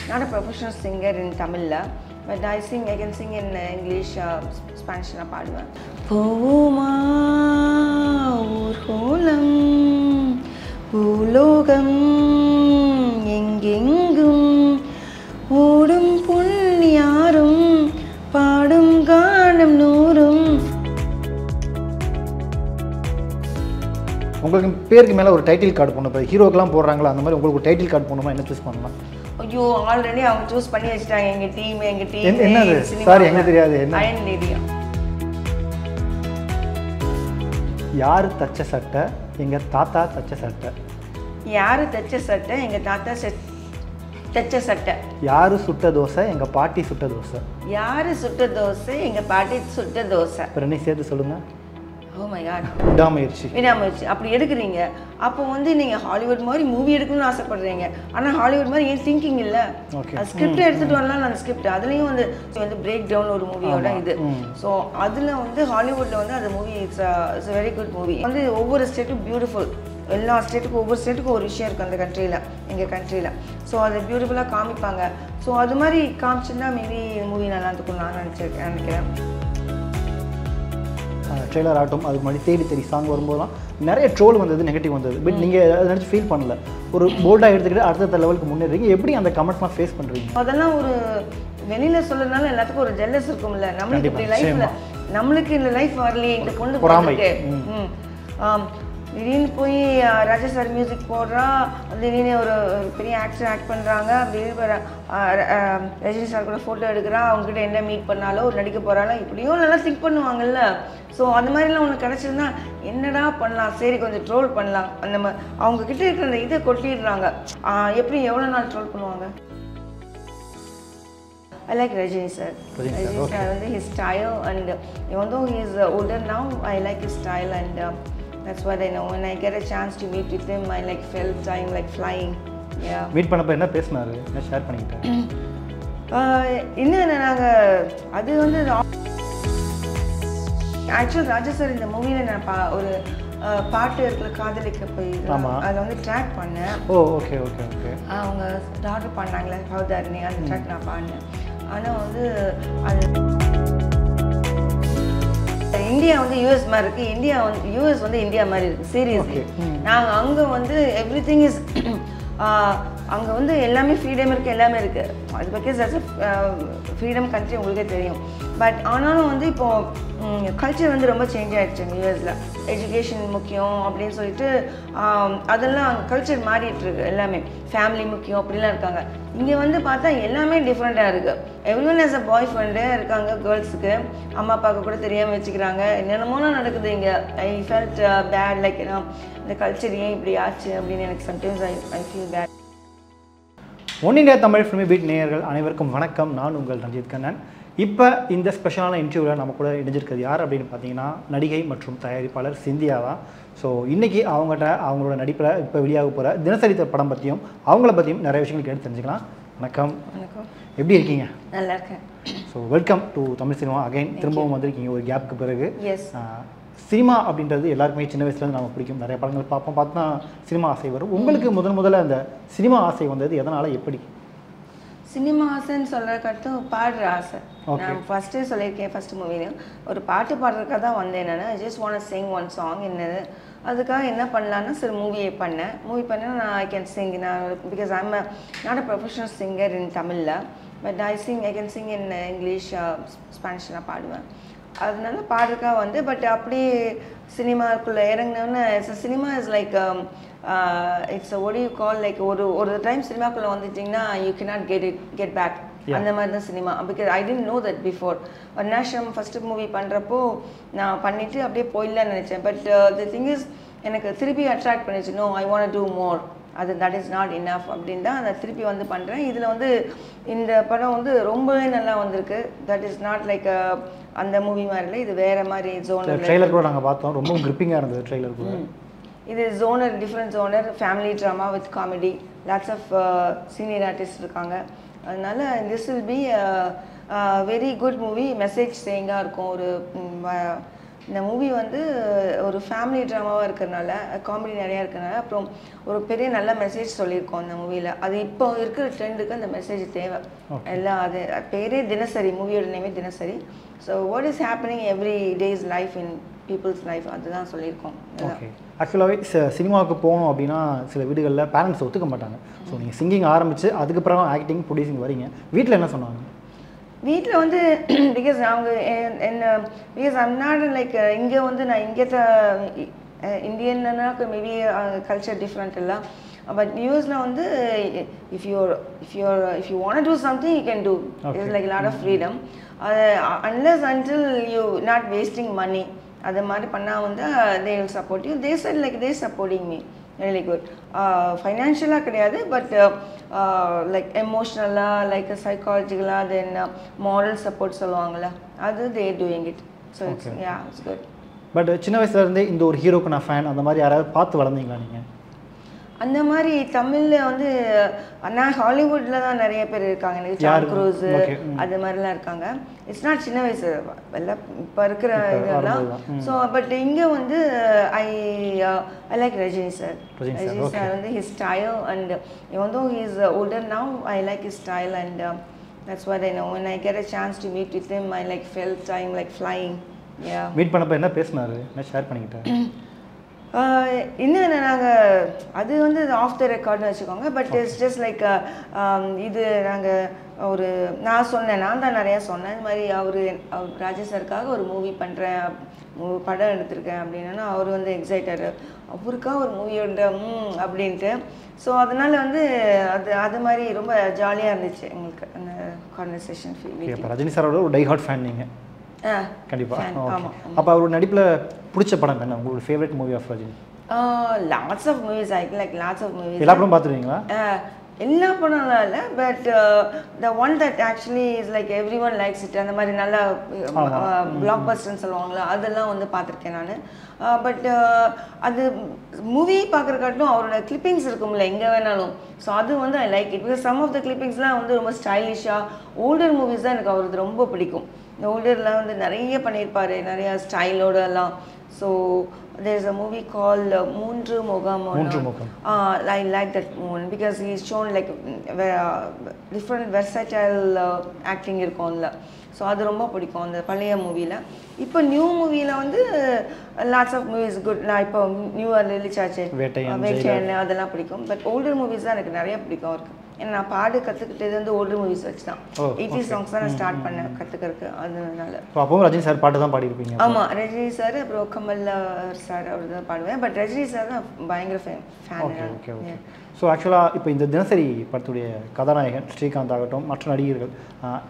not a professional singer in Tamil, but I can sing in English, Spanish na பாடுவேன். போமா ஊர்கோலம் பூலோகம் எங்கெங்கும் ஓடும் புண்ணியாரும் பாடும் கானம் நூறும். உங்களுக்கு பேருக்கு மேலே ஒரு டைட்டில் கார்டு போடணும். இப்போ ஹீரோக்கெலாம் போடுறாங்களா அந்த மாதிரி உங்களுக்கு ஒரு டைட்டில் கார்டு போடணுமா என்ன சூஸ் பண்ணலாம்? ஐயோ ஆல்ரெடி அவங்க சூஸ் பண்ணி வச்சுட்டாங்க. எங்கள் டீம் என்னது சார் எங்களுக்கு தெரியாது. என்ன அயன் லேடியா? யார் தச்ச சட்டை? எங்கள் தாத்தா தச்ச சட்டை. யார் தச்ச சட்டை? எங்கள் தாத்தா தச்ச சட்டை. யார் சுட்ட தோசை? எங்கள் பாட்டி சுட்ட தோசை. யார் சுட்ட தோசை? எங்கள் பாட்டி சுட்ட தோசை. ரெண்டையும் சேர்த்து சொல்லுங்கள். Oh my God. விடாமுயற்சி. அப்படி எடுக்கிறீங்க. அப்போ வந்து நீங்கள் ஹாலிவுட் மாதிரி மூவி எடுக்கணும்னு ஆசைப்படுறீங்க. ஆனால் ஹாலிவுட் மாதிரி ஏன் திங்கிங் இல்லை? ஸ்கிரிப்ட் எடுத்துகிட்டு வரலாம். அந்த ஸ்கிரிப்ட் அதுலேயும் வந்து பிரேக் டவுன் ஒரு மூவியோட இது. ஸோ அதில் வந்து ஹாலிவுட்டில் வந்து அந்த movie it's very good movie. வந்து ஒவ்வொரு ஸ்டேட்டும் பியூட்டிஃபுல். எல்லா ஸ்டேட்டுக்கும் ஒவ்வொரு ஸ்டேட்டுக்கும் ஒரு விஷயம் இருக்குது அந்த கண்ட்ரியில், எங்கள் கண்ட்ரியில். ஸோ அதை பியூட்டிஃபுல்லாக காமிப்பாங்க. ஸோ அது மாதிரி காமிச்சுன்னா மேபி மூவி நல்லா இருக்கும்னு நான் நினைக்கிறேன். ட்ரெய்லர் ஆகட்டும், அதுக்கு முன்னாடி தேடி தேடி சாங் வரும்போதெல்லாம் நிறைய ட்ரோல் வந்தது, நெகட்டிவ் வந்தது. பட் நீங்கள் அதை நினச்சி ஃபீல் பண்ணல, ஒரு போல்டாக எடுத்துக்கிட்டு அடுத்த லெவலுக்கு முன்னேறீங்க. எப்படி அந்த கமெண்ட்ஸ்லாம் ஃபேஸ் பண்ணுறீங்க? அதெல்லாம் ஒரு வெளியில் சொல்கிறதுனால எல்லாத்துக்கும் ஒரு ஜெல்லஸ் இருக்கும்ல. நம்மளுக்கு இப்படி லைஃப்பில் நம்மளுக்கு இந்த லைஃப் வரலையே, இந்த பொண்ணு போகிறதுக்கு. திடீர்னு போய் ராஜா சார் மியூசிக் போடுறா, திடீர்னு ஒரு பெரிய ஆக்டர் ஆக்ட் பண்ணுறாங்க, திடீர்னு ரஜினி சார் கூட ஃபோட்டோ எடுக்கிறா, அவங்ககிட்ட என்ன மீட் பண்ணாலோ ஒரு நடிக்க போகிறாலோ இப்படியும் நல்லா திங்க் பண்ணுவாங்கல்ல. ஸோ அந்த மாதிரிலாம் ஒன்று கிடச்சிருந்தா என்னடா பண்ணலாம், சரி கொஞ்சம் ட்ரோல் பண்ணலாம். அந்த மாதிரி அவங்கக்கிட்ட இருக்கிற அந்த இதை கொட்டிடுறாங்க. எப்படி எவ்வளோ நாள் ட்ரோல் பண்ணுவாங்க? I like Rajini sir. Rajini sir வந்து his style, and even though he is older now, I like his style, and that's what I know. When I get a chance to meet with him, I like felt time like flying. Yeah. Meet பண்ணப்ப என்ன பேசினாரு? என்ன share பண்ணிக்கிட்டாரு? இன்னும் நாங்கள் அது வந்து actual ராஜா sir இந்த மூவியில் நான் ஒரு பாட்டு இருக்கிற காதலிக்க போய் அதில் வந்து ட்ராக் பண்ணேன். ஓகே. அவங்க டாக்டர் பண்ணாங்களே ஹவுதாரினி, அந்த ட்ராக் நான் பாடினேன். ஆனால் வந்து அது இந்தியா வந்து யூஎஸ் மாதிரி இருக்குது, யூஎஸ் வந்து இந்தியா மாதிரி இருக்குது. சீரியஸ்லி நாங்கள் அங்கே வந்து எவ்ரி திங் இஸ் அங்கே வந்து எல்லாமே ஃப்ரீடம் இருக்குது, எல்லாமே இருக்குது. அது பிகாஸ் அஸ் ஃப்ரீடம் கண்ட்ரி உங்களுக்கே தெரியும். பட் ஆனாலும் வந்து இப்போது கல்ச்சர் வந்து ரொம்ப சேஞ்ச் ஆகிடுச்சு யூஎஸில். எஜுகேஷன் முக்கியம் அப்படின்னு சொல்லிட்டு அதெல்லாம் கல்ச்சர் மாறிட்டுருக்கு. எல்லாமே ஃபேமிலி முக்கியம் அப்படிலாம் இருக்காங்க. இங்கே வந்து பார்த்தா எல்லாமே டிஃப்ரெண்ட்டாக இருக்குது. எவ்ரி ஒன் ஹஸ் அ பாய் ஃப்ரெண்டே இருக்காங்க. கேர்ள்ஸுக்கு அம்மா அப்பாவுக்கு கூட தெரியாமல் வச்சுக்கிறாங்க. என்னென்னமோலாம் நடக்குது இங்கே. ஐ ஃபெல்ட் பேட், லைக் இந்த கல்ச்சர் ஏன் இப்படி ஆச்சு அப்படின்னு எனக்கு sometimes I feel bad. Oneindia Tamil Filmibeat நேயர்கள் அனைவருக்கும் வணக்கம். நான் உங்கள் ரஞ்சித் கண்ணன். இப்போ இந்த ஸ்பெஷலான இன்டர்வியூவில் நம்ம கூட இணைஞ்சிருக்கிறது யார் அப்படின்னு பார்த்தீங்கன்னா நடிகை மற்றும் தயாரிப்பாளர் சிந்தியா தான். ஸோ இன்றைக்கி அவங்களோட நடிப்பில் இப்போ வெளியாக போகிற தினசரி படம் பற்றியும் அவங்கள பற்றியும் நிறைய விஷயங்கள் கேட்டு தெரிஞ்சுக்கலாம். வணக்கம். எப்படி இருக்கீங்க? நல்லா இருக்கேன். So welcome to Tamil cinema again. திரும்பவும் வந்திருக்கீங்க ஒரு கேப்புக்கு பிறகு. எஸ். சினிமா அப்படின்றது எல்லாருக்குமே சின்ன வயசுலேருந்து நம்ம பிடிக்கும். நிறைய படங்கள் பார்த்து தான் சினிமா ஆசை வரும். உங்களுக்கு முதல்ல அந்த சினிமா ஆசை வந்தது எதனால், எப்படி? சினிமா ஆசைன்னு சொல்கிறதுக்கு பாடுற ஆசை. நான் ஃபஸ்ட்டே சொல்லியிருக்கேன், ஃபஸ்ட்டு மூவிலையும் ஒரு பாட்டு பாடுறதுக்காக தான் வந்தேன். நான் just want Singh one song. என்னது அதுக்காக என்ன பண்ணலான்னா சரி மூவி பண்ணேன். நான் ஐ கேன் சிங். நான் because I'm not a professional singer in தமிழில், but I can sing in English, Spanish நான் பாடுவேன். அதனால பாடுறதுக்காக வந்து பட் அப்படியே சினிமாக்குள்ளே இறங்கினோன்னு cinema is like it's what do you call like ஒரு டைம் சினிமாக்குள்ளே வந்துட்டிங்கன்னா யூ cannot get back. அந்த மாதிரி தான் cinema. Because I didn't know that before. Varnashramam first movie பண்ணுறப்போ நான் பண்ணிவிட்டு அப்படியே போயிடலான்னு நினச்சேன். பட் தி திங் இஸ் எனக்கு திருப்பி அட்ராக்ட் பண்ணிச்சு. No, I want to more. That is not enough அப்படின்னு தான் நான் திருப்பி வந்து பண்ணுறேன். இதில் வந்து இந்த படம் வந்து ரொம்பவே நல்லா வந்திருக்கு. தட் இஸ் நாட் லைக் அந்த மூவி மாதிரி இல்லை, இது வேறு மாதிரி ஜோனர். ட்ரெய்லர் கூட நாங்கள் பார்த்தோம், ரொம்ப கிரிப்பிங்காக இருந்தது ட்ரெய்லர் கூட. இது genre, different genre, family drama with comedy, lots of senior artist இருக்காங்க. அதனால this will be very good movie. Message சேயிங்காக இருக்கும். ஒரு இந்த மூவி வந்து ஒரு ஃபேமிலி ட்ராமாவாக இருக்கிறதுனால காமெடி நிறையா இருக்கிறதுனால அப்புறம் ஒரு பெரிய நல்ல மெசேஜ் சொல்லியிருக்கோம் அந்த மூவியில். அது இப்போ இருக்கிற ட்ரெண்டுக்கு அந்த மெசேஜ் தேவை. எல்லாம் அது பேரே தினசரி, மூவியோட நேமே தினசரி. So what is happening every days life in people's life அதுதான் சொல்லியிருக்கோம். ஓகே. ஆக்சுவலாகவே சினிமாவுக்கு போகணும் அப்படின்னா சில வீடுகளில் பேரண்ட்ஸ் ஒத்துக்க மாட்டாங்க. ஸோ நீங்கள் சிங்கிங் ஆரம்பித்து அதுக்கப்புறம் ஆக்டிங் ப்ரொடியூசிங் வரீங்க, வீட்டில் என்ன சொன்னாங்க? வீட்டில் வந்து பிகாஸ் அவங்க என்ன பிகாஸ் ஐம் நாட் லைக் இங்கே வந்து நான் இங்கே இந்தியன்னாக்கு மேபி கல்ச்சர் டிஃப்ரெண்ட் இல்லை. பட் யூஎஸில் வந்து if you want to something you can do. It's like lot of freedom. Unless until you not wasting money அது மாதிரி பண்ணால் வந்து they will support you. They said like they supporting me really good. ஃபைனான்ஷியலாக கிடையாது, but like எமோஷ்னலாக, like சைக்காலஜிக்கலாக, then moral support சொல்லுவாங்கள்ல, அது they doing it. So it's it's good. But சின்ன வயசுலேருந்தே இந்த ஒரு ஹீரோக்கு நான் ஃபேன் அந்த மாதிரி யாராவது பார்த்து வளர்ந்தீங்களா நீங்கள்? அந்த மாதிரி தமிழில் வந்து நான் ஹாலிவுட்டில் தான் நிறைய பேர் இருக்காங்க. எனக்கு டாம் க்ரூஸு அது மாதிரிலாம் இருக்காங்க. இட்ஸ் நாட் சின்ன வயசு எல்லாம் இப்போ இருக்கிற இதெல்லாம். ஸோ பட் இங்கே வந்து I like Rajini sir. Rajini sir வந்து his style and even though he is older now, I like his style and that's what I know. When I get a chance to meet with him, I like felt I'm like flying. Yeah. Meet பண்ணப்போ என்ன பேசினாரு, என்ன share பண்ணிக்கிட்டேன்? இன்னும் நாங்கள் அது வந்து of the ரெக்கார்ட்னு வச்சுக்கோங்க. பட் இட்ஸ் ஜஸ்ட் லைக் இது நாங்கள் ஒரு நான் தான் நிறையா சொன்னேன். இது மாதிரி அவர் ராஜேஷ் சாருக்காக ஒரு மூவி பண்ணுறேன், படம் எடுத்திருக்கேன் அப்படின்னா அவர் வந்து எக்ஸைட்டட், அவருக்காக ஒரு மூவியோட அப்படின்ட்டு. ஸோ அதனால் வந்து அது மாதிரி ரொம்ப ஜாலியாக இருந்துச்சு எங்களுக்கு அந்த கான்வர்சேஷன் ஃபீல். ரஜினி சாரோட ஒரு டை ஹார்ட் ஃபேன் நீங்கள்? கண்டிப்பாக. அப்போ அவரோட நடிப்பில் பிடிச்ச படம் என்ன, உங்களோட favourite movie of Rajini? Lots of movies. I like lots of movies. எல்லா படம் பார்த்துருவீங்களா? எல்லா படம்லாம் இல்லை, but the one that actually is like every one likes it, அந்த மாதிரி நல்லா பிளாக் பஸ்டர்ன்னு சொல்லுவாங்களா, அதெல்லாம் வந்து பார்த்துருக்கேன் நான். பட் அது மூவி பார்க்குறக்காட்டும் அவரோட கிளிப்பிங்ஸ் இருக்கும்ல எங்கே வேணாலும், ஸோ அது வந்து I like it. Because some of the கிளிப்பிங்ஸ்லாம் வந்து ரொம்ப ஸ்டைலிஷாக ஓல்டர் மூவிஸ் தான் எனக்கு அவரது ரொம்ப பிடிக்கும். இந்த ஓல்டர்லாம் வந்து நிறைய பண்ணியிருப்பார், நிறையா ஸ்டைலோட எல்லாம். So there is a movie called மூன்று முகம். I like that one because he is shown like different versatile acting இருக்கும்ல. ஸோ அது ரொம்ப பிடிக்கும் அந்த பழைய மூவியில். இப்போ நியூ மூவியில் வந்து லாட்ஸ் ஆஃப் மூவிஸ் குட். நான் இப்போ நியூவாக ரிலீஸ் ஆச்சு வேட்டையன், அதெல்லாம் பிடிக்கும். பட் ஓல்டர் மூவிஸ் தான் எனக்கு நிறைய பிடிக்கும் அவருக்கு. ஏன்னா நான் பாடு கற்றுக்கிட்டது வந்து ஓல்டர் மூவிஸ் வச்சு தான். 80s சாங்ஸ் தான் நான் ஸ்டார்ட் பண்ணேன் கற்றுக்கிறதுக்கு. அதனால அப்பவும் ரஜினி சார் பாட்டு தான் பாடியிருப்பீங்க? ஆமாம், ரஜினி சார் அப்புறம் கமல் சார் அவர் தான் பாடுவேன். பட் ரஜினி சார் தான் பயங்கர ஃபேன். ஓகே. ஸோ ஆக்சுவலாக இப்போ இந்த தினசரி படத்துடைய கதாநாயகன் ஸ்ரீகாந்த் ஆகட்டும், மற்ற நடிகர்கள்,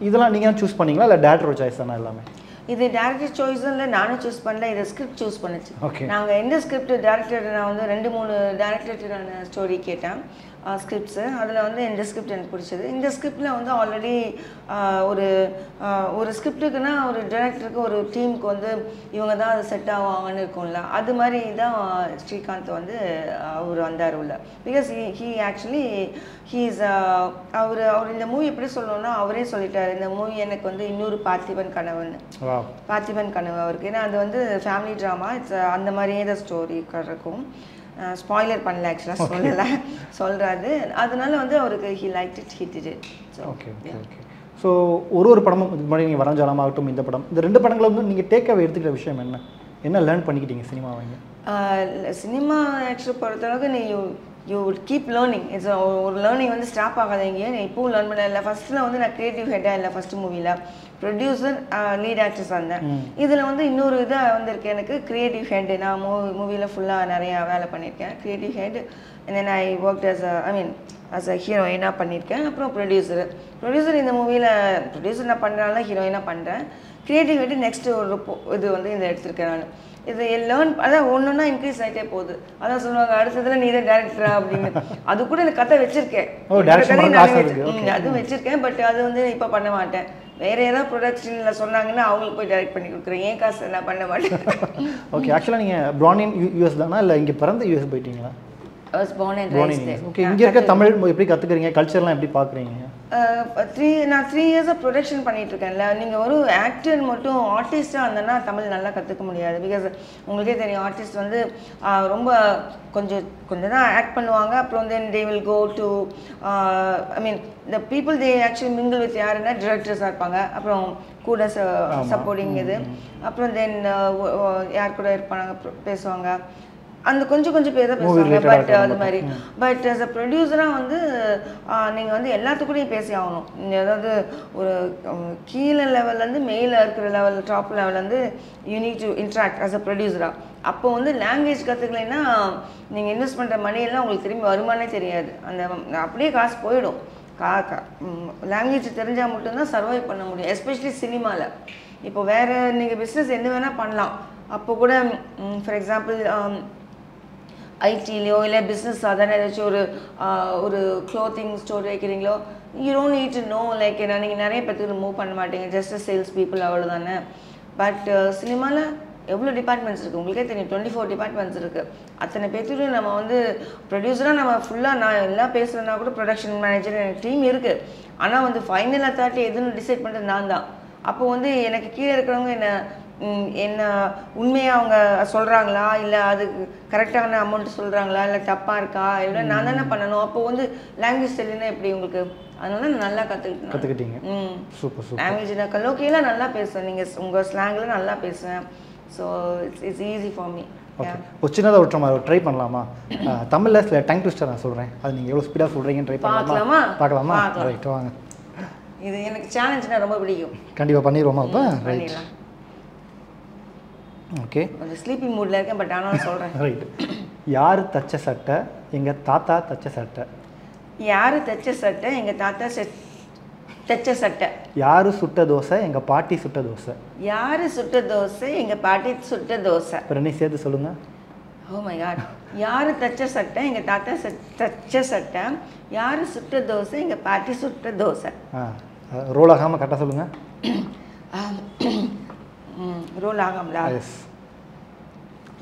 இதெல்லாம் நீங்கள் தான் சூஸ் பண்ணீங்களா இல்லை டேரக்டர் சாய்ஸ் தானே எல்லாமே? இது டேரக்டர் சாய்ஸும் இல்லை, நானும் சூஸ் பண்ணல, இதை ஸ்கிரிப்ட் சூஸ் பண்ணிச்சு. நாங்கள் எந்த ஸ்கிரிப்ட் டேரக்டர் நான் வந்து 2-3 டேரக்டர்கிட்ட நான் ஸ்டோரி கேட்டேன் ஸ்கிரிப்ட்ஸு. அதில் வந்து இந்த ஸ்கிரிப்ட் எனக்கு பிடிச்சது. இந்த ஸ்கிரிப்டில் வந்து ஆல்ரெடி ஒரு ஸ்கிரிப்டுக்குன்னா ஒரு டேரக்டருக்கு ஒரு டீமுக்கு வந்து இவங்க தான் அது செட் ஆவாங்கன்னு இருக்கும்ல, அது மாதிரி தான் ஸ்ரீகாந்த் வந்து அவர் வந்தார் உள்ள. பிகாஸ் ஹீ ஆக்சுவலி அவர் இந்த மூவி எப்படி சொல்லணும்னா அவரே சொல்லிட்டார், இந்த மூவி எனக்கு வந்து இன்னொரு பார்த்திபன் கனவுன்னு. பார்த்திபன் கனவு அவருக்கு. ஏன்னா அது வந்து ஃபேமிலி ட்ராமா, இட்ஸ் அந்த மாதிரியே தான் ஸ்டோரி இருக்கும். ஸ்பாய்லர் பண்ணல, ஆக்சுவலாக சொல்கிறாரு. அதனால வந்து அவருக்கு he like it, he did it. Okay. So ஒரு படமும் இதுக்கு முன்னாடி நீங்கள் வரைஞ்சாலமாகட்டும், இந்த படம், இந்த 2 படங்களை வந்து நீங்கள் டேக்காக எடுத்துக்கிற விஷயம் என்ன லேர்ன் பண்ணிக்கிட்டீங்க சினிமாவைங்க? சினிமா ஆக்சுவலாக பொறுத்தளவுக்கு நீ you would keep learning. It's ஒரு லேர்னிங் வந்து ஸ்டாப் ஆகாதீங்க. நான் இப்போவும் லேர்ன் பண்ண இல்லை. ஃபஸ்ட்டில் வந்து நான் க்ரியேட்டிவ் ஹெட்டாக இல்லை, ஃபஸ்ட்டு மூவியில் ப்ரொடியூசர் லீட் ஆக்டர்ஸ் வந்தேன். இதில் வந்து இன்னொரு இதாக வந்திருக்கு எனக்கு, க்ரியேட்டிவ் ஹெட். நான் மூவியில் ஃபுல்லாக நிறையா வேலை பண்ணியிருக்கேன். Creative head and then I work as a ஹீரோயினாக பண்ணியிருக்கேன். அப்புறம் ப்ரொடியூசர் இந்த மூவியில் ப்ரொடியூசர் நான் பண்ணுறனால ஹீரோயினாக பண்ணுறேன். க்ரியேட்டிவ் ஹெட் நெக்ஸ்ட்டு ஒரு இது வந்து இதை எடுத்திருக்கேன் நான். இது லேர்ன் அதான் ஒன்றுன்னா இன்க்ரீஸ் ஆகிட்டே போகுது. அதான் சொல்லுவாங்க அடுத்ததில் நீ தான் டேரக்டரா அப்படின்னு. அது கூட எனக்கு கதை வச்சுருக்கேன், அதுவும் வச்சுருக்கேன். பட் அது வந்து இப்போ பண்ண மாட்டேன். வேறு ஏதாவது ப்ரொடக்ஷனில் சொன்னாங்கன்னா அவங்களுக்கு போய் டைரக்ட் பண்ணி கொடுக்குறேன். ஏன் காசு நான் பண்ண மாட்டேன். ஓகே. ஆக்சுவலாக நீங்கள் born in US தானா இல்லை இங்கே பிறந்த US போயிட்டீங்களா? I was born and raised there. Okay. இங்கே இருக்க தமிழ் எப்படி கற்றுக்குறீங்க, கல்ச்சர்லாம் எப்படி பார்க்குறீங்க? நான் 3 இயர்ஸாக ப்ரொடக்ஷன் பண்ணிகிட்ருக்கேன்ல. நீங்கள் ஒரு ஆக்டர் மட்டும் ஆர்டிஸ்ட்டாக இருந்தேன்னா தமிழ் நல்லா கற்றுக்க முடியாது. பிகாஸ் உங்களுக்கே தெரியும், ஆர்டிஸ்ட் வந்து ரொம்ப கொஞ்சம் தான் ஆக்ட் பண்ணுவாங்க. அப்புறம் then they will go to I mean the people they actually mingle with யாருன்னா டிரெக்டர்ஸாக இருப்பாங்க. அப்புறம் கூட சப்போர்ட்டிங் இது. அப்புறம் தென் யார் கூட இருப்பாங்க பேசுவாங்க. அந்த கொஞ்சம் பேர் தான் பேசுவாங்க. பட் அது மாதிரி பட் ஆஸ் அ ப்ரொடியூசராக வந்து நீங்கள் வந்து எல்லாத்துக்கூடையும் பேசி ஆகணும். அதாவது ஒரு கீழே லெவல்லேருந்து மேலே இருக்கிற லெவல் டாப் லெவல்லேருந்து you need to interact as a ப்ரொடியூசராக. அப்போ வந்து லாங்குவேஜ் கற்றுக்கலைன்னா நீங்கள் இன்வெஸ்ட் பண்ணுற மணியெல்லாம் உங்களுக்கு திரும்பி வருமானே தெரியாது. அந்த அப்படியே காசு போயிடும். லாங்குவேஜ் தெரிஞ்சால் மட்டும்தான் சர்வை பண்ண முடியும், எஸ்பெஷலி சினிமாவில். இப்போ வேறு நீங்கள் பிஸ்னஸ் என்ன வேணால் பண்ணலாம். அப்போ கூட ஃபார் எக்ஸாம்பிள் ஐடிலையோ இல்லை பிஸ்னஸ் சாதாரண ஏதாச்சும் ஒரு க்ளோத்திங் ஸ்டோர் வைக்கிறீங்களோ, you don't need to know like என்ன நீங்கள் நிறைய பேருக்கு மூவ் பண்ண மாட்டீங்க, ஜஸ்ட் சேல்ஸ் பீப்புள் அவ்வளோதானே. பட் சினிமாவில் எவ்வளோ டிபார்ட்மெண்ட்ஸ் இருக்குது உங்களுக்கே தெரியும். 24 டிபார்ட்மெண்ட்ஸ் இருக்குது. அத்தனை பேர்த்துக்கு நம்ம வந்து ப்ரொடியூசராக நம்ம ஃபுல்லாக நான் எல்லாம் பேசுகிறேன்னா கூட ப்ரொடக்ஷன் மேனேஜர் எனக்கு டீம் இருக்குது. ஆனால் வந்து ஃபைனல் அத்தாரிட்டி எதுன்னு டிசைட் பண்ணுறது நான் தான். அப்போ வந்து எனக்கு கீழே இருக்கிறவங்க என்ன உண்மையாக அவங்க சொல்கிறாங்களா, இல்லை அது கரெக்டான அமௌண்ட் சொல்கிறாங்களா, இல்லை தப்பாக இருக்கா, இல்லை நான் தானே பண்ணணும். அப்போ வந்து லாங்குவேஜ் தெரியலன்னா எப்படி உங்களுக்கு? அதனால நான் நல்லா கற்றுக்கிட்டீங்க. சூப்பர். லாங்குவேஜ் நான் கலோக்கியெல்லாம் நல்லா பேசுவேன். நீங்கள் உங்கள் ஸ்லாங்கில் நல்லா பேசுவேன். So it's easy for me. Okay, ஒரு சின்னதாக ஒரு ட்ரை பண்ணலாமா? தமிழில் சில டைம் ட்விஸ்டர் நான் சொல்கிறேன், அது நீங்கள் எவ்வளோ ஸ்பீடாக சொல்கிறீங்கன்னு ட்ரை பார்க்கலாமா? ரைட், வாங்க. இது எனக்கு சேலஞ்சுனா ரொம்ப பிடிக்கும். கண்டிப்பாக பண்ணிடுவோமா? அப்போ ரைட். ஓகே, கொஞ்சம் ஸ்லீப்பிங் மூடில் இருக்கேன், பட் ஆனாலும் சொல்கிறேன். ரைட். யார் தச்ச சட்டை? எங்கள் தாத்தா தச்ச சட்டை. யார் தச்ச சட்டை? எங்கள் தாத்தா தச்ச சட்டை. யார் சுட்ட தோசை? எங்கள் பாட்டி சுட்ட தோசை. யார் சுட்ட தோசை? எங்கள் பாட்டி சுட்ட தோசை. அப்புறம் என்ன சேர்த்து சொல்லுங்கள். Oh my God. யார் தச்ச சட்டை? எங்கள் தாத்தா தச்ச சட்டை. யார் சுட்ட தோசை? எங்கள் பாட்டி சுட்ட தோசை. ரோல் ஆகாமல் கரெக்டாக சொல்லுங்கள். ரோல் ஆகாமலா? எஸ்,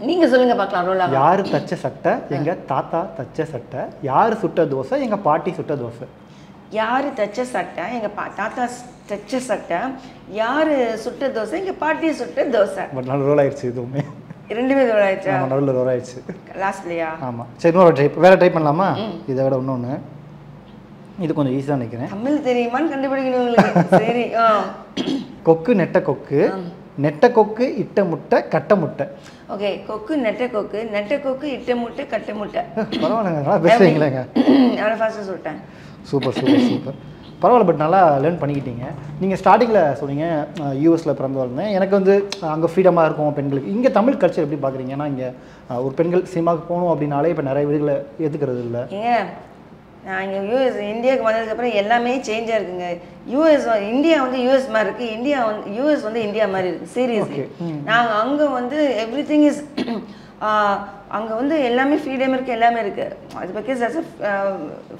நீங்கள் சொல்லுங்கள் பார்க்கலாம். ரோல் ஆகும். யார் தச்ச சட்டை? எங்கள் தாத்தா தச்ச சட்டை. யார் சுட்ட தோசை? எங்கள் பாட்டி சுட்ட தோசை. யார் தச்ச சட்டை? எங்கள் தாத்தா தச்ச சட்டை. யார் சுட்ட தோசை? எங்கள் பாட்டி சுட்ட தோசை. பட் நல்ல ரோல் ஆயிடுச்சு. இதுவுமே ரெண்டுமே ரோல் ஆயிடுச்சு. நடுவில் ரோல் ஆயிடுச்சு லாஸ்ட்லையா? ஆமாம். சரி, இன்னொரு வேறு ட்ரை பண்ணலாமா? இதை விட இன்னொன்று, இது கொஞ்சம் ஈஸியாக நினைக்கிறேன். தமிழ் தெரியுமான்னு கண்டுபிடிக்கணும் உங்களுக்கு. சரி. கொக்கு நெட்ட கொக்கு, நெட்ட கொக்கு இட்ட முட்டை கட்ட முட்டை. ஓகே, கொக்கு நெட்ட கொக்கு, நெட்ட கொக்கு இட்ட முட்டை கட்ட முட்டை. பரவாயில்லைங்க, நல்லா பேசுறீங்களேங்க. அவ்வளோ ஃபாஸ்ட்டாக சொல்லிட்டேன். சூப்பர். பரவாயில்ல, பட் நல்லா லேர்ன் பண்ணிக்கிட்டீங்க. நீங்கள் ஸ்டார்டிங்கில் சொன்னீங்க யூஎஸில் பிறந்து வளர்ந்தேன், எனக்கு வந்து அங்கே ஃப்ரீடமாக இருக்கும் பெண்களுக்கு. இங்கே தமிழ் கல்ச்சர் எப்படி பார்க்குறீங்க? ஏன்னா இங்கே ஒரு பெண்கள் சினிமாவுக்கு போகணும் அப்படின்னாலே இப்போ நிறைய வீடுகளை ஏற்றுக்கிறது இல்லை. நான் இங்கே இந்தியாவுக்கு வந்ததுக்கப்புறம் எல்லாமே சேஞ்சாக இருக்குங்க. இந்தியா வந்து யூஎஸ் மாதிரி இருக்குது, யூஎஸ் வந்து இந்தியா மாதிரி இருக்குது. சீரியஸ்லி நாங்கள் அங்கே வந்து எவ்ரி திங் இஸ் அங்கே வந்து எல்லாமே ஃப்ரீடம் இருக்குது, எல்லாமே இருக்குது. அது because as a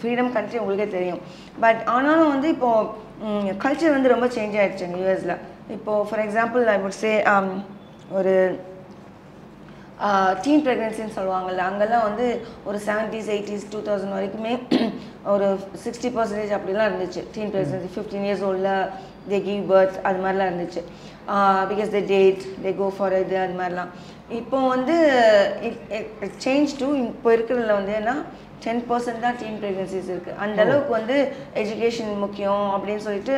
freedom country உங்களுக்கே தெரியும். பட் ஆனாலும் வந்து இப்போது கல்ச்சர் வந்து ரொம்ப சேஞ்ச் ஆகிடுச்சுங்க யூஎஸில். இப்போது for example I would say ஒரு டீன் ப்ரெக்னன்சின்னு சொல்லுவாங்கள்ல, அங்கெல்லாம் வந்து ஒரு 70s 80s 2000 வரைக்குமே ஒரு 60% அப்படிலாம் இருந்துச்சு டீன் ப்ரெக்னன்சி. 15 years ஓல்டில் தே கிவ் பர்த், அது மாதிரிலாம் இருந்துச்சு. Because they date, they go for இது, அது மாதிரிலாம். இப்போ வந்து இட் சேஞ்ச் டு இப்போ இருக்கிறதுல வந்து ஏன்னா 10% தான் டீன் ப்ரெக்னன்சிஸ் இருக்குது. அந்தளவுக்கு வந்து எஜுகேஷன் முக்கியம் அப்படின்னு சொல்லிட்டு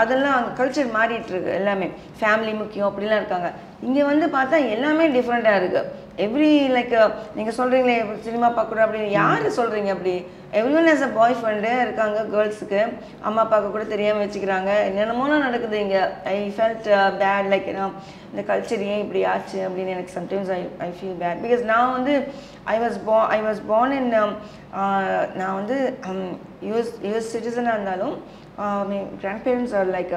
அதெல்லாம் அங்கே கல்ச்சர் மாறிட்டுருக்கு. எல்லாமே ஃபேமிலி முக்கியம் அப்படிலாம் இருக்காங்க. இங்கே வந்து பார்த்தா எல்லாமே டிஃப்ரெண்ட்டாக இருக்குது. எவ்ரி லைக் நீங்கள் சொல்கிறீங்களே சினிமா பார்க்குறோம் அப்படின்னு யார் சொல்கிறீங்க? அப்படி every one has a boy friend இருக்காங்க. கேர்ள்ஸுக்கு அம்மா அப்பாவுக்கு கூட தெரியாமல் வச்சுக்கிறாங்க. என்னென்னமோலாம் நடக்குது இங்கே. ஐ ஃபெல்ட் பேட் லைக் இந்த கல்ச்சர் ஏன் இப்படி ஆச்சு அப்படின்னு எனக்கு sometimes I feel bad. Because நான் வந்து ஐ வாஸ் born in நான் வந்து யூஎஸ் சிட்டிசனாக இருந்தாலும் grand parents are like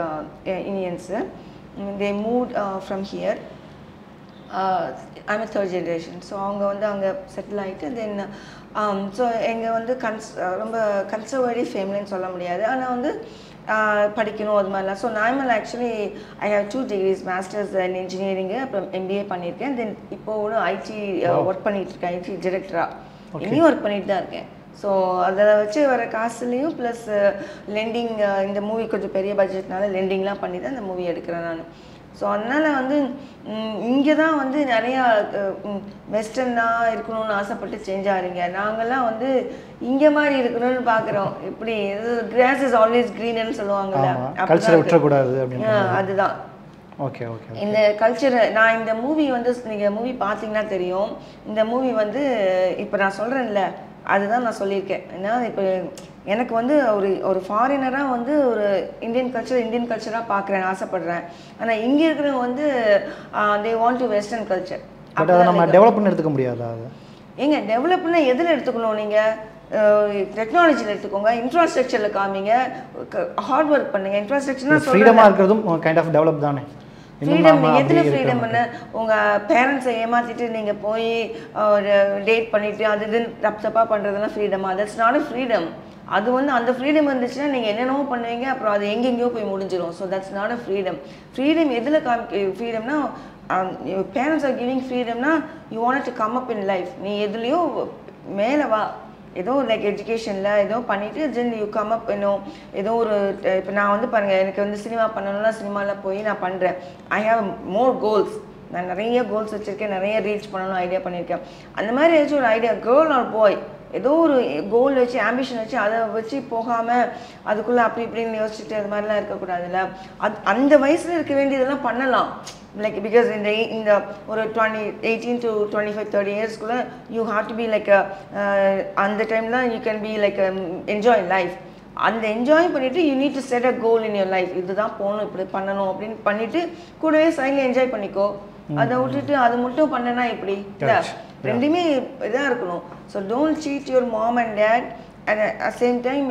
Indians. they moved from here. I'm a third generation. So அவங்க வந்து அங்கே செட்டில் ஆகிட்டு தென் ஸோ எங்கள் வந்து ரொம்ப கன்சர்வேட்டிவ் ஃபேமிலின்னு சொல்ல முடியாது. ஆனால் வந்து படிக்கணும் அது மாதிரிலாம். ஸோ நான் actually I have 2 degrees, masters in engineering, அப்புறம் MBA பண்ணியிருக்கேன். தென் இப்போது ஐடி ஒர்க் பண்ணிகிட்ருக்கேன், ஐடி டிரெக்டராக. இனியும் ஒர்க் பண்ணிட்டு தான் இருக்கேன். ஸோ அதில் வச்சு வர காசுலேயும் ப்ளஸ் லெண்டிங், இந்த மூவி கொஞ்சம் பெரிய பட்ஜெட்னால லெண்டிங்லாம் பண்ணி தான் இந்த மூவி எடுக்கிறேன் நான். ஸோ அதனால் வந்து இங்கே தான் வந்து நிறையா வெஸ்டர்னாக இருக்கணும்னு ஆசைப்பட்டு சேஞ்ச் ஆகிறீங்க. நாங்கள்லாம் வந்து இங்கே மாதிரி இருக்கணும்னு பார்க்குறோம். இப்படி கிராஸ் இஸ் ஆல்வேஸ் க்ரீன்னு சொல்லுவாங்கல்ல, கல்ச்சரை விட்டுறக்கூடாது அப்படின்னு. அதுதான். Okay okay. இந்த கல்ச்சரை நான் இந்த மூவி வந்து நீங்கள் மூவி பார்த்தீங்கன்னா தெரியும். இந்த மூவி வந்து இப்போ நான் சொல்கிறேன்ல, அதுதான் நான் சொல்லியிருக்கேன். ஏன்னா இப்போ எனக்கு வந்து ஒரு ஃபாரினராக வந்து ஒரு இந்தியன் கல்ச்சராக பார்க்குறேன், ஆசைப்படுறேன். ஆனால் இங்கே இருக்கிறவங்க வந்து they want to western culture. But அதை நம்ம டெவலப் பண்ணி எடுத்துக்க முடியாதா? அது ஏங்க டெவலப்னா எதில் எடுத்துக்கணும்? நீங்கள் டெக்னாலஜியில் எடுத்துக்கோங்க, இன்ஃப்ராஸ்ட்ரக்சரில் காமிங்க, ஹார்ட் ஒர்க் பண்ணுங்கள். இன்ஃப்ராஸ்ட்ரக்சர்னா ஃப்ரீடமாக இருக்கிறதும் கைண்ட் ஆஃப் டெவலப் தானே. ஃப்ரீடம் எதில் ஃப்ரீடம்னு உங்கள் பேரண்ட்ஸை ஏமாற்றிட்டு நீங்கள் போய் ஒரு டேட் பண்ணிவிட்டு அது இதுன்னு தப்பாக பண்ணுறதுலாம் ஃப்ரீடமா? That's not a freedom. அது வந்து அந்த ஃப்ரீடம் இருந்துச்சுன்னா நீங்கள் என்னென்னவோ பண்ணுவீங்க, அப்புறம் அது எங்கெங்கேயோ போய் முடிஞ்சிடும். So that's not a freedom. Freedom எதில் ஃப்ரீடம்னா பேரண்ட்ஸ் ஆர் கிவிங் ஃப்ரீடம்னா you want to come up in life. நீ எதுலேயோ மேலே வா, ஏதோ லைக் எஜுகேஷனில் ஏதோ பண்ணிவிட்டு தென் யூ கம் அப் இன்னும் ஏதோ ஒரு இப்போ நான் வந்து பாருங்கள், எனக்கு வந்து சினிமா பண்ணணும்னா சினிமாவில் போய் நான் பண்ணுறேன். I have more goals. நான் நிறைய கோல்ஸ் வச்சுருக்கேன், நிறைய ரீச் பண்ணணும்னு ஐடியா பண்ணியிருக்கேன். அந்த மாதிரி ஏதாச்சும் ஒரு ஐடியா, கேர்ள் ஆர் பாய், ஏதோ ஒரு கோல் வச்சு ஆம்பிஷன் வச்சு அதை வச்சு போகாமல் அதுக்குள்ளே அப்படி இப்படின்னு யோசிச்சுட்டு அது மாதிரிலாம் இருக்கக்கூடாதுல்ல. அந்த வயசில் இருக்க வேண்டியதெல்லாம் பண்ணலாம். லைக் பிகாஸ் இந்த ஒரு 18 to 25 30 இயர்ஸ்க்குள்ளே you have to be like அந்த டைம் தான் you can be like enjoy life. அந்த என்ஜாய் பண்ணிவிட்டு you need to set a goal in your life. இதுதான் போகணும், இப்படி பண்ணணும் அப்படின்னு பண்ணிவிட்டு கூடவே சைடில் என்ஜாய் பண்ணிக்கோ. அதை விட்டுட்டு அது மட்டும் பண்ணனா இப்படி இல்லை, ரெண்டுமே இதாக இருக்கணும். So don't cheat your mom and dad at a same time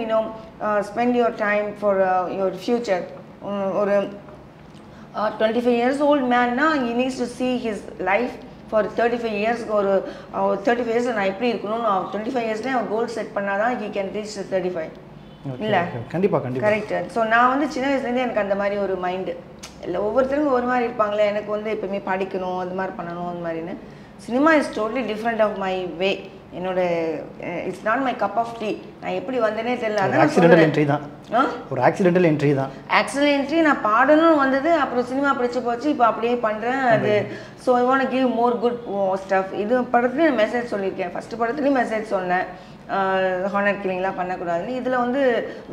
spend your time for your future. ஒரு 25 years old man na he needs to see his life for 35 years. ஒரு 35 years நான் எப்படி இருக்கணும்னு 25 yearsல அவன் கோல் செட் பண்ணாதான் he can reach 35. இல்லை கண்டிப்பாக கண்டிப்பாக கரெக்ட். ஸோ நான் வந்து சின்ன வயசுலேருந்தே எனக்கு அந்த மாதிரி ஒரு மைண்டு இல்லை. ஒவ்வொருத்தருக்கும் ஒரு மாதிரி இருப்பாங்களே, எனக்கு வந்து எப்பவுமே படிக்கணும், அது மாதிரி பண்ணணும், அது மாதிரின்னு. Cinema is totally different of my way. என்னோட it's not my cup of tea. நான் எப்படி வந்தேனே தெரியல. அதான் ஆக்சிடென்டல் என்ட்ரி தான். ஒரு ஆக்சிடென்டல் என்ட்ரி தான். Accidental entry. நான் பாடணும் வந்தது, அப்புறம் சினிமா பிடிச்சி போச்சு, இப்போ அப்படியே பண்ணுறேன் அது. So I want give more good stuff. இது படத்துலேயும் மெசேஜ் சொல்லியிருக்கேன். ஃபஸ்ட்டு படத்துலேயும் மெசேஜ் சொன்னேன், ஹானர் கில்லிங்லாம் பண்ணக்கூடாதுன்னு. இதில் வந்து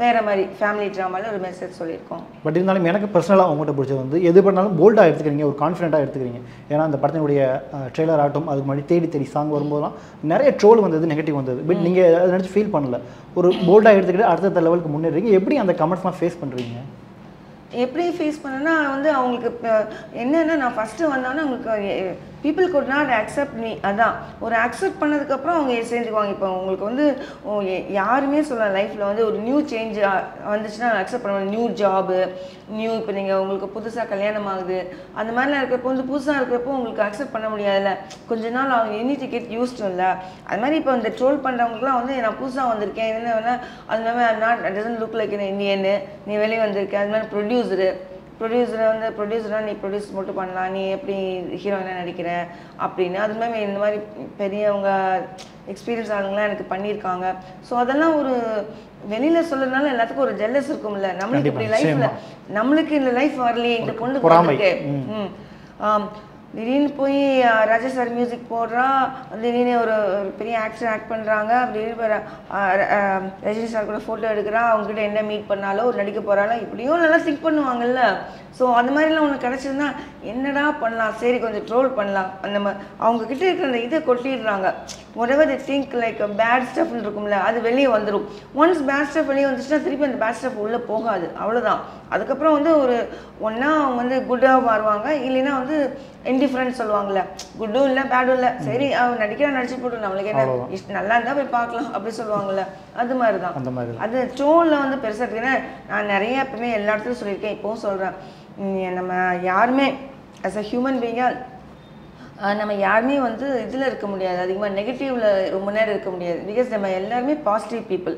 வேறு மாதிரி ஃபேமிலி ட்ராமாவில் ஒரு மெசேஜ் சொல்லியிருக்கோம். பட் இருந்தாலும் எனக்கு பர்சனலாக அவங்ககிட்ட பிடிச்சது வந்து எது பண்ணாலும் போல்டாக எடுத்துக்கிறீங்க, ஒரு கான்ஃபிடென்ட்டாக எடுத்துக்கிறீங்க. ஏன்னா அந்த படத்தினுடைய ட்ரெய்லர் ஆகட்டும், அதுக்கு முன்னாடி தேடி தேடி சாங் வரும்போதெல்லாம் நிறைய ட்ரோல் வந்தது, நெகட்டிவ் வந்தது. பட் நீங்கள் அதை நினச்சி ஃபீல் பண்ணல, ஒரு போல்டாக எடுத்துக்கிட்டு அடுத்த லெவலுக்கு முன்னேறீங்க. எப்படி அந்த கமெண்ட்ஸ்லாம் ஃபேஸ் பண்ணுறீங்க? எப்படி ஃபேஸ் பண்ணேன்னா வந்து அவங்களுக்கு என்னென்னா, நான் ஃபஸ்ட்டு வந்தோன்னா அவங்களுக்கு people could not accept me. அதான் ஒரு அக்செப்ட் பண்ணதுக்கப்புறம் அவங்க சேர்ந்துக்குவாங்க. இப்போ உங்களுக்கு வந்து யாருமே சொல்லலாம் லைஃப்பில் வந்து ஒரு நியூ சேஞ்ச் வந்துச்சுன்னா அக்செப்ட் பண்ணுவாங்க. நியூ ஜாபு, நியூ இப்போ நீங்கள் உங்களுக்கு புதுசாக கல்யாணம் ஆகுது, அந்த மாதிரிலாம் இருக்கிறப்போ வந்து புதுசாக இருக்கிறப்போ உங்களுக்கு அக்செப்ட் பண்ண முடியாதுல்ல. கொஞ்ச நாள் அவங்க எனி டிக்கெட் யூஸ்டும் இல்லை. அது மாதிரி இப்போ இந்த ட்ரோல் பண்ணுறவங்களுக்குலாம் வந்து நான் புதுசாக வந்திருக்கேன், என்ன வேணால் அது மாதிரி நாட் டசன்ட் லுக் லைக் இந்தியன்னு, நீ வெளியே வந்திருக்கேன். அது மாதிரி ப்ரொடியூசராக நீ ப்ரொடியூஸ் மட்டும் பண்ணலாம், நீ எப்படி ஹீரோயினாக நடிக்கிற அப்படின்னு. அது மாதிரி இந்த மாதிரி பெரியவங்க எக்ஸ்பீரியன்ஸ் ஆளுங்களாம் எனக்கு பண்ணியிருக்காங்க. ஸோ அதெல்லாம் ஒரு வெளியில் சொல்கிறதுனால எல்லாத்துக்கும் ஒரு ஜெல்லஸ் இருக்கும்ல. நம்மளுக்கு இப்படி லைஃப்பில் நம்மளுக்கு இந்த லைஃப் வரலையே, இந்த பொண்ணு போகிறதுக்கு திடீர்னு போய் ராஜா சார் மியூசிக் போடுறா, திடீர்னு ஒரு பெரிய ஆக்டர் ஆக்ட் பண்ணுறாங்க, திடீர்னு ரஜினி சார் கூட ஃபோட்டோ எடுக்கிறா, அவங்ககிட்ட என்ன மீட் பண்ணாலோ ஒரு நடிக்க போகிறாலோ, இப்படியும் நல்லா திங்க் பண்ணுவாங்கல்ல. ஸோ அந்த மாதிரிலாம் ஒன்று கிடச்சிருந்தா என்னடா பண்ணலாம், சரி கொஞ்சம் ட்ரோல் பண்ணலாம். அந்த அவங்கக்கிட்ட இருக்கிற அந்த இதை கொட்டிடுறாங்க. whatever they think like bad ஸ்டஃப்னு இருக்கும்ல, அது வெளியே வந்துடும். ஒன்ஸ் பேட் ஸ்டஃப் வெளியே வந்துச்சுன்னா திருப்பி அந்த பேட் ஸ்டஃப் உள்ளே போகாது, அவ்வளோதான். அதுக்கப்புறம் வந்து ஒரு ஒன்றா அவங்க வந்து குட்டாக மாறுவாங்க, இல்லைன்னா வந்து இன்டிஃபரன்ஸ் சொல்லுவாங்கள்ல, குட்டும் இல்லை பேடும் இல்லை, சரி அவன் நடிச்சு போட்டு நம்மளுக்கு என்ன நல்லா இருந்தால் போய் பார்க்கலாம் அப்படி சொல்லுவாங்கள்ல, அது மாதிரி தான். அது ட்ரோலில் வந்து பெருசாக இருக்குன்னா நான் நிறைய எப்பவுமே எல்லா இடத்துலையும் சொல்லியிருக்கேன், இப்போவும் சொல்கிறேன். நம்ம யாருமே ஆஸ் அ ஹியூமன் பீயிங்காக நம்ம யாருமே வந்து இதில் இருக்க முடியாது, அதிகமாக நெகட்டிவில் ரொம்ப நேரம் இருக்க முடியாது. பிகாஸ் நம்ம எல்லாருமே பாசிட்டிவ் பீப்புள்.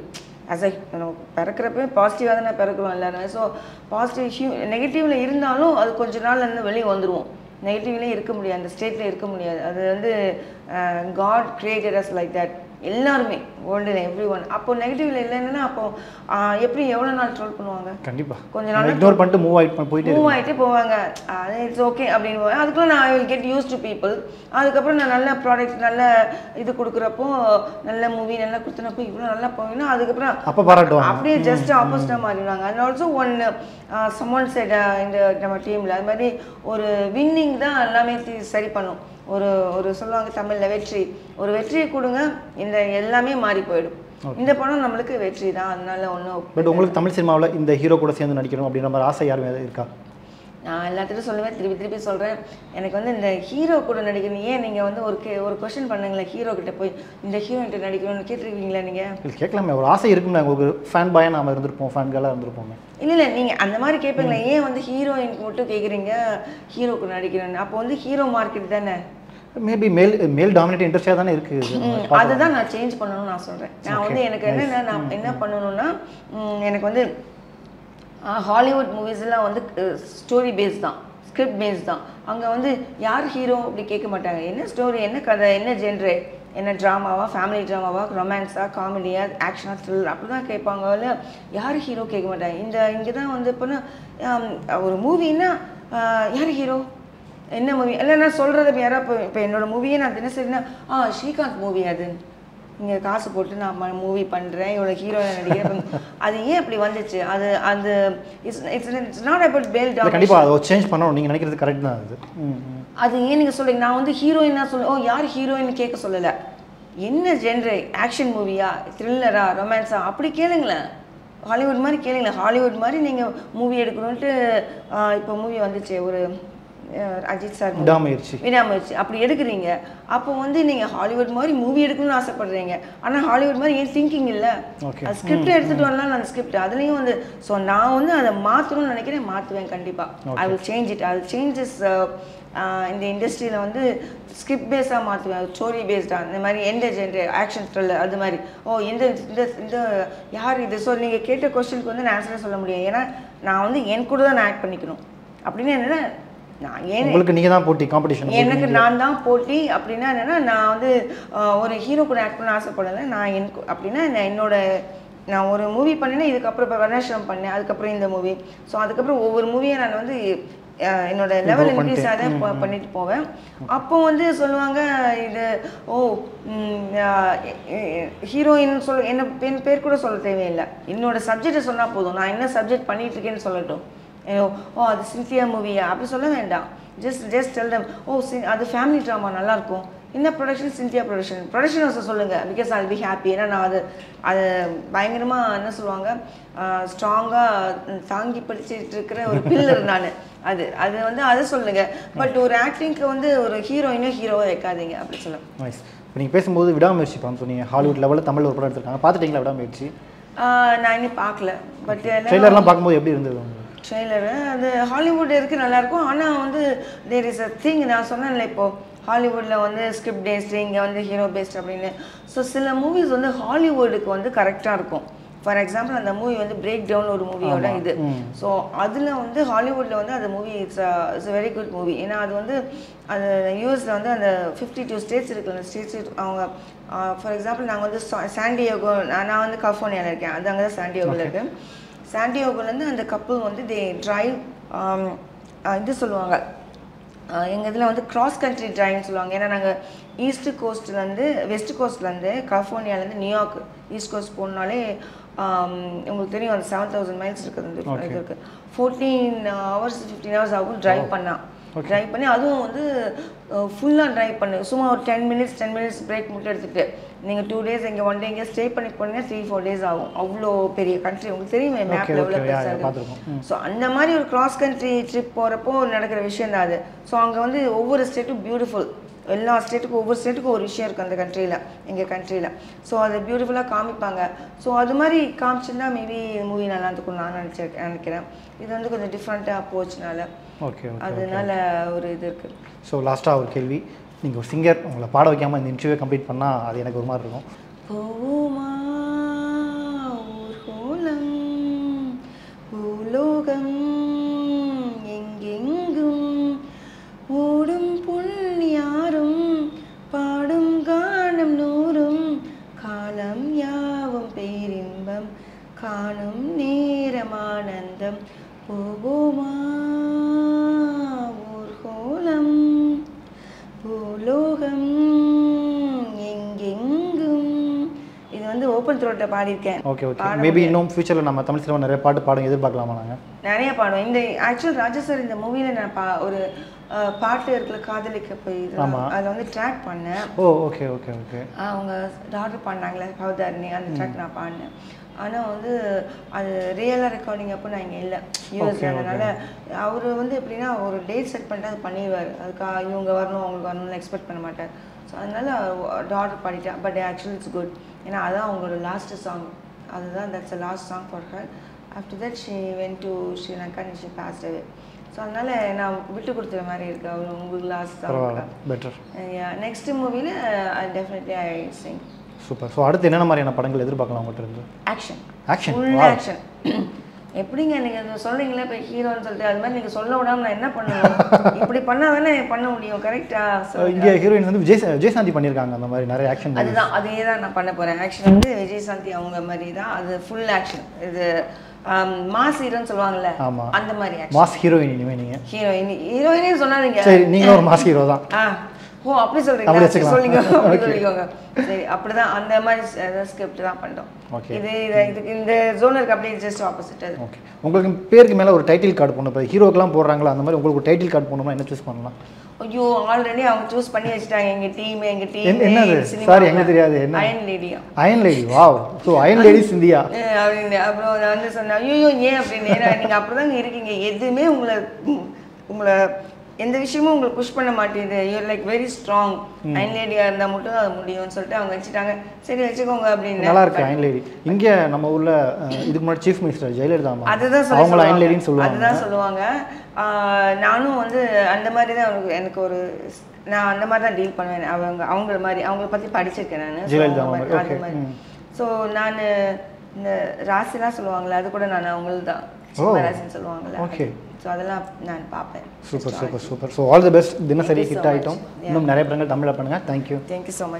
ஆஸ் அ பிறக்கிறப்ப பாசிட்டிவாக தானே பிறக்கிறோம் எல்லாருமே. ஸோ பாசிட்டிவ் நெகட்டிவில் இருந்தாலும் அது கொஞ்ச நாள் வந்து வெளியே வந்துடுவோம். நெகட்டிவ்லேயே இருக்க முடியாது, அந்த ஸ்டேட்டில் இருக்க முடியாது. அது வந்து God created us like that. எல்லாருமே வேர்ல்டில் எவ்ரி ஒன். அப்போ நெகட்டிவ்ல இல்லைன்னா அப்போ எப்படி எவ்வளோ நாள் ட்ரோல் பண்ணுவாங்க? கண்டிப்பாக கொஞ்ச நாள் இக்னோர் பண்ணிட்டு மூவ் ஆகிட்டு போவாங்க. அது இட்ஸ் ஓகே அப்படின்னு போவேன். அதுக்குள்ள நான் I will get used to people. அதுக்கப்புறம் நான் நல்ல ப்ராடக்ட் நல்ல இது கொடுக்குறப்போ நல்ல மூவி நல்லா கொடுத்தனப்போ இவ்வளோ நல்லா போவீங்கன்னா அதுக்கப்புறம் அப்போ பாராட்டுவாங்க. அப்படியே ஜஸ்ட் ஆப்போசிட்டாக மாறிடுவாங்க. அண்ட் ஆல்சோ ஒன்று சம்மன் சைட் இந்த நம்ம டீமில் அது மாதிரி ஒரு வின்னிங் தான் எல்லாமே சரி பண்ணும். ஒரு சொல்லுவாங்க தமிழில் வெற்றியை கொடுங்க, இந்த எல்லாமே மாறி போயிடும். இந்த படம் நம்மளுக்கு வெற்றி தான், அதனால ஒன்றும். பட் உங்களுக்கு தமிழ் சினிமாவில் இந்த ஹீரோ கூட சேர்ந்து நடிக்கணும் அப்படின்ற மாதிரி ஆசை யாருமே இருக்கா? நான் எல்லாத்துக்கும் சொல்லுவேன், திருப்பி சொல்கிறேன். எனக்கு வந்து இந்த ஹீரோ கூட நடிக்கணும். ஏன் நீங்கள் வந்து ஒரு கொஸ்டின் பண்ணுங்களேன், ஹீரோ கிட்ட போய் இந்த ஹீரோயின்ட்ட நடிக்கணும்னு கேட்டிருக்கீங்களா? நீங்கள் கேட்கலாமே, ஒரு ஆசை இருக்கும்ல, உங்களுக்கு ஃபேன் பாயாக நாம் இருந்திருப்போம், ஃபேன் கேர்ளாக இருந்திருப்போமே. இல்லை நீங்கள் அந்த மாதிரி கேட்பீங்களா? ஏன் வந்து ஹீரோயினுக்கு மட்டும் கேட்குறீங்க ஹீரோக்கு நடிக்கணும்னு? அப்போ வந்து ஹீரோ மார்க்கெட் தானே, மேபி மேல் டாமினேட் இன்ட்ரெஸ்டாக தானே இருக்குது. அதுதான் நான் சேஞ்ச் பண்ணணும்னு நான் சொல்கிறேன். நான் வந்து எனக்கு என்னென்னா நான் என்ன பண்ணணும்னா, எனக்கு வந்து ஹாலிவுட் மூவிஸ்லாம் வந்து ஸ்டோரி பேஸ் தான், ஸ்கிரிப்ட் பேஸ் தான். அங்கே வந்து யார் ஹீரோ அப்படி கேட்க மாட்டாங்க. என்ன ஸ்டோரி, என்ன கதை, என்ன ஜென்ரே, என்ன ட்ராமாவா, ஃபேமிலி ட்ராமாவா, ரொமான்ஸா, காமெடியா, ஆக்ஷனா, த்ரில்லர் அப்படி தான் கேட்பாங்க. இல்லை யார் ஹீரோ கேட்க மாட்டாங்க. இங்கே தான் வந்து இப்போனா ஒரு மூவின்னா யார் ஹீரோ, என்ன மூவி, இல்லை நான் சொல்கிறது யாராவது இப்போ என்னோடய மூவியே நான் தினசரினா ஸ்ரீகாந்த் மூவி அது நீங்கள் காசு போட்டு நான் மூவி பண்ணுறேன், இவ்வளோ ஹீரோயின் நடிக்கிறேன். அது ஏன் அப்படி வந்துச்சு? அது இட்ஸ் நாட் அபவுட் பேல் டவுன். கண்டிப்பாக அதை சேஞ்ச் பண்ணணும். நீங்கள் நினைக்கிறது கரெக்ட் தான். அது ஏன் நீங்கள் சொல்லுங்க, நான் வந்து ஹீரோயின் தான் சொல்ல, யார் ஹீரோயின் கேட்க சொல்லலை. என்ன ஜென்ரே, ஆக்ஷன் மூவியா, த்ரில்லரா, ரொமான்ஸா அப்படி கேளுங்களேன். ஹாலிவுட் மாதிரி கேளுங்களேன். ஹாலிவுட் மாதிரி நீங்கள் மூவி எடுக்கணுன்ட்டு இப்போ மூவி வந்துச்சு ஒரு அஜித் சார் விடாமுயற்சி அப்படி எடுக்கிறீங்க. அப்போ வந்து நீங்கள் ஹாலிவுட் மாதிரி மூவி எடுக்கணும்னு ஆசைப்படுறீங்க. ஆனால் ஹாலிவுட் மாதிரி ஏன் திங்கிங் இல்லை? அது ஸ்கிரிப்ட் எடுத்துகிட்டு வரலாம். அந்த ஸ்கிரிப்ட் அதுலேயும் வந்து நான் வந்து அதை மாற்றணும்னு நினைக்கிறேன், மாற்றுவேன் கண்டிப்பாக. I will change it. I will changes இந்த இண்டஸ்ட்ரியில் வந்து ஸ்கிரிப்ட் பேஸாக மாற்றுவேன், ஸ்டோரி பேஸ்டாக. இந்த மாதிரி எந்த ஜென்ரே, ஆக்ஷன் த்ரில்லர் அது மாதிரி. இந்த யார் இது? ஸோ நீங்கள் கேட்ட கொஸ்டினுக்கு வந்து நான் ஆன்சரே சொல்ல முடியும். ஏன்னா நான் வந்து என் கூட தான் நான் ஆக்ட் பண்ணிக்கணும். அப்படின்னு என்னென்னா உங்களுக்கு நீங்கள் தான் போட்டி, காம்படிஷன் எனக்கு நான் தான் போட்டி. அப்படின்னா என்னென்னா நான் வந்து ஒரு ஹீரோ கூட ஆக்ட் பண்ண ஆசைப்படலை. நான் அப்படின்னா நான் ஒரு மூவி பண்ணேன்னா இதுக்கப்புறம் இப்போ வர்ணாசிரம் பண்ணேன், அதுக்கப்புறம் இந்த மூவி. ஸோ அதுக்கப்புறம் ஒவ்வொரு மூவியை நான் வந்து என்னோட லெவல் இன்க்ரீஸ் ஆக பண்ணிட்டு போவேன். அப்போ வந்து சொல்லுவாங்க இது ஹீரோயின் என் பேர் கூட சொல்ல தேவையில்லை, என்னோட சப்ஜெக்டை சொன்னால் போதும். நான் என்ன சப்ஜெக்ட் பண்ணிட்டு இருக்கேன்னு சொல்லட்டும். அது சின்சியா மூவியா அப்படி சொல்ல வேண்டாம். ஜஸ்ட் டெல் தம் அது ஃபேமிலி ட்ராமா நல்லாயிருக்கும், என்ன ப்ரொடக்ஷன், சின்சியா ப்ரொடக்ஷன் ஹவுஸை சொல்லுங்கள். Because I will be happy. ஏன்னா நான் அது பயங்கரமாக என்ன சொல்லுவாங்க, ஸ்ட்ராங்காக தாங்கி படிச்சுட்டு இருக்கிற ஒரு பில்லர் நான். அது வந்து அதை சொல்லுங்கள். பட் ஒரு ஆக்டிங்க்கு வந்து ஒரு ஹீரோவை வைக்காதீங்க அப்படி சொல்லுங்கள். இப்போ நீங்கள் பேசும்போது விடாமுயற்சி படம் சொன்னீங்க. ஹாலிவுட் லெவலில் தமிழ் ஒரு படம் எடுத்துருக்காங்க, பார்த்துட்டீங்களா விடாமுயற்சி? நான் இன்னும் பார்க்கல. பட் ட்ரெய்லர்லாம் பார்க்கும்போது எப்படி இருந்தது? ட்ரெய்லரு அது ஹாலிவுட் இருக்குது, நல்லாயிருக்கும். ஆனால் வந்து தேர் இஸ் அ திங், நான் சொன்னேன்ல இப்போது ஹாலிவுட்டில் வந்து ஸ்கிரிப்ட் பேஸ்டு, இங்கே வந்து ஹீரோ பேஸ்ட் அப்படின்னு. ஸோ சில மூவிஸ் வந்து ஹாலிவுட்டுக்கு வந்து கரெக்டாக இருக்கும். ஃபார் எக்ஸாம்பிள் அந்த மூவி வந்து பிரேக் டவுன் ஒரு மூவியோட இது. ஸோ அதில் வந்து ஹாலிவுட்டில் வந்து அந்த movie it's very good movie. ஏன்னா அது வந்து அது யூஎஸில் வந்து அந்த 52 ஸ்டேட்ஸ் இருக்குது. அந்த ஸ்டேட்ஸ் அவங்க ஃபார் எக்ஸாம்பிள் நாங்கள் வந்து சாண்டியோகோ, நான் வந்து கலிஃபோர்னியாவில் இருக்கேன், அது அங்கே தான் சாண்டியோகோவில் இருக்குது. சாண்டியோகோலேருந்து அந்த கப்பல் வந்து தே ட்ரைவ் இது சொல்லுவாங்க, எங்கள் இதில் வந்து கிராஸ் கண்ட்ரி ட்ரைவ்னு சொல்லுவாங்க. ஏன்னா நாங்கள் ஈஸ்ட் கோஸ்ட்லேருந்து வெஸ்ட் கோஸ்ட்லேருந்து கலிஃபோர்னியாவிலேருந்து நியூயார்க் ஈஸ்ட் கோஸ்ட் போனாலே உங்களுக்கு தெரியும் அந்த 7000 மைல்ஸ் இருக்குது. அந்த இது இருக்குது. 14 hours 15 hours ஆகும் ட்ரைவ் பண்ணி, அதுவும் வந்து ஃபுல்லாக ட்ரைவ் பண்ணு. சும்மா ஒரு 10 minutes பிரேக் மட்டும் எடுத்துகிட்டு நீங்கள் 2 days இங்கே 1 day இங்கே ஸ்டே பண்ணி போனீங்கன்னா 3-4 days ஆகும். அவ்வளோ பெரிய கண்ட்ரி உங்களுக்கு தெரியுமே, மேப்பில் எவ்வளோ பெருசாக. ஸோ அந்த மாதிரி ஒரு கிராஸ் கண்ட்ரி ட்ரிப் போகிறப்போ நடக்கிற விஷயம் தான் அது. ஸோ அங்கே வந்து ஒவ்வொரு ஸ்டேட்டும் பியூட்டிஃபுல், எல்லா ஸ்டேட்டுக்கும் ஒவ்வொரு ஸ்டேட்டுக்கும் ஒரு விஷயம் இருக்குது அந்த கண்ட்ரியில், எங்கள் கண்ட்ரியில். ஸோ அதை பியூட்டிஃபுல்லாக காமிப்பாங்க. ஸோ அது மாதிரி காமிச்சிருந்தா மேபி மூவி நல்லா இருக்கும்னு நான் நினைக்கிறேன். இது வந்து கொஞ்சம் டிஃப்ரெண்ட்டாக போச்சுனால அதனால ஒரு இது இருக்குது. ஸோ லாஸ்ட்டாக ஒரு கேள்வி, நீங்கள் ஒரு சிங்கர் உங்களை பாட வைக்காமல் இந்த இன்டர்வியூ கம்ப்ளீட் பண்ணால் அது எனக்கு ஒரு மாதிரி இருக்கும். பூமா ஊர்கோலம் பூலோகம் எங்கெங்கும் ஓடும் புண்ணியாரும் பாடும் கானம் நூறும் ஆனந்தம் போவோமா ஊர்கோலம் பூலோகம் எங்கெங்கும். இது வந்து ஓப்பன் த்ரோட்டில் பாடியிருக்கேன். Okay okay. மேபி இன்னும் ஃபியூச்சரில் நம்ம தமிழ் சினிமா நிறைய பாட்டு பாடுங்க எதிர்பார்க்கலாமா நாங்கள்? நிறைய பாடுவோம். இந்த ஆக்சுவல் ராஜா சார் இந்த மூவியில் நான் ஒரு பாட்டு இருக்குல்ல காதலிக்க போய் அதில் வந்து ட்ராக் பண்ணேன். ஓ ஓகே ஓகே ஓகே. அவங்க டாக்டர் பண்ணாங்களே பவதாரணி, அந்த ட்ராக் நான் பாடினேன். ஆனால் வந்து அது ரியலாக ரெக்கார்டிங் அப்போ நான் இங்கே இல்லை யூஎஸ்ல. அதனால் அவர் வந்து எப்படின்னா ஒரு டேட் செட் பண்ணிட்டு அது பண்ணிடுவார். அதுக்காக இவங்க வரணும் அவங்களுக்கு வரணும்னு எக்ஸ்பெக்ட் பண்ண மாட்டார். ஸோ அதனால டாக்டர் பாடிட்டேன். But actually it's good. ஏன்னா அதுதான் அவங்களோட லாஸ்ட்டு சாங். அதுதான் that's a last song for her. After that she went to Sri Lanka and she passed away. So அதனால் நான் விட்டு கொடுத்துற மாதிரி இருக்கு அவர் உங்களுக்கு லாஸ்ட் சாங். பெட்டர். நெக்ஸ்ட் மூவியில் definitely I sing. Super. So அடுத்து என்னென்ன மாதிரியான படங்கள் எதிர்பார்க்கலாம் உங்கள்கிட்ட இருந்து? ஆக்ஷன். ஆக்ஷன். Full action. எப்படிங்க நீங்கள் சொல்கிறீங்களே இப்போ ஹீரோன்னு சொல்லிட்டு அது மாதிரி நீங்கள் சொல்ல விடாமல் நான் என்ன பண்ணுவேன்? இப்படி பண்ணால் தானே பண்ண முடியும். கரெக்டாக இங்கே ஹீரோயின்ஸ் வந்து விஜயசாந்தி பண்ணியிருக்காங்க அந்த மாதிரி நிறைய ஆக்ஷன். அதுதான் அதே தான் நான் பண்ண போகிறேன். ஆக்ஷன் வந்து விஜயசாந்தி அவங்க மாதிரி தான். அது ஃபுல் ஆக்ஷன். இது மாஸ் ஹீரோன்னு சொல்லுவாங்கல்ல அந்த மாதிரி ஆக்ஷன். மாஸ் ஹீரோயின் இனிமே நீங்கள் ஹீரோயினே சொன்னாதீங்க. சரி நீங்களும் ஒரு மாஸ் ஹீரோ தான். ஓ அப்படி சொல்றீங்க. சொல்லிங்க அப்படி சொல்லிக்கோங்க. சரி அப்படிதான் அந்த மாதிரி ஸ்கிரிப்ட் தான் பண்ணுறோம். இது இதுக்கு இந்த ஜோனருக்கு அப்படியே ஜஸ்ட் ஆப்போசிட். அது ஓகே. உங்களுக்கு பேருக்கு மேலே ஒரு டைட்டில் கார்டு போடணும். இப்போ ஹீரோக்கெல்லாம் போடுறாங்களா அந்த மாதிரி உங்களுக்கு ஒரு டைட்டில் கார்டு போடணும்னா என்ன சூஸ் பண்ணலாம்? ஐயோ ஆல்ரெடி அவங்க சூஸ் பண்ணி வச்சுட்டாங்க. எங்க டீம் என்னது? சாரி எனக்கு தெரியாது. என்ன? Iron lady. Iron lady. Wow. So iron ladies India அப்படின்னு. அப்புறம் நான் வந்து சொன்னேன் ஐயோ ஏன் அப்படின்னு. ஏன்னா நீங்கள் அப்படிதாங்க இருக்கீங்க. எதுவுமே உங்களை எந்த விஷயமும் உங்களுக்கு புஷ் பண்ண மாட்டேங்குது. You're like very strong. Iron லேடியாக இருந்தால் மட்டும் அது முடியும்னு சொல்லிட்டு அவங்க வச்சுட்டாங்க. சரி வச்சுக்கோங்க அப்படின்னு. நல்லா இருக்கு அயன் லேடி. இங்கே நம்ம ஊரில் இதுக்கு முன்னாடி சீஃப் மினிஸ்டர் ஜெயலலிதா அதுதான் அவங்கள அயன் லேடின்னு சொல்லுவாங்க. அதுதான் சொல்லுவாங்க. நானும் வந்து அந்த மாதிரி தான் எனக்கு ஒரு நான் அந்த மாதிரி தான் டீல் பண்ணுவேன். அவங்கள மாதிரி அவங்கள பற்றி படிச்சிருக்கேன் நான் ஜெயலலிதா அது மாதிரி. ஸோ நான் இந்த ராசிலாம் சொல்லுவாங்களே அது கூட நான் அவங்களுக்கு தான் ராசின்னு சொல்லுவாங்கல்ல. ஓகே. ஸோ அதெல்லாம் நான் பார்ப்பேன். Super super super. So all the best. தினசரி ஹிட் ஆகிட்டோம். இன்னும் நிறைய படங்கள் தமிழில் பண்ணுங்கள். தேங்க்யூ. Thank you so much.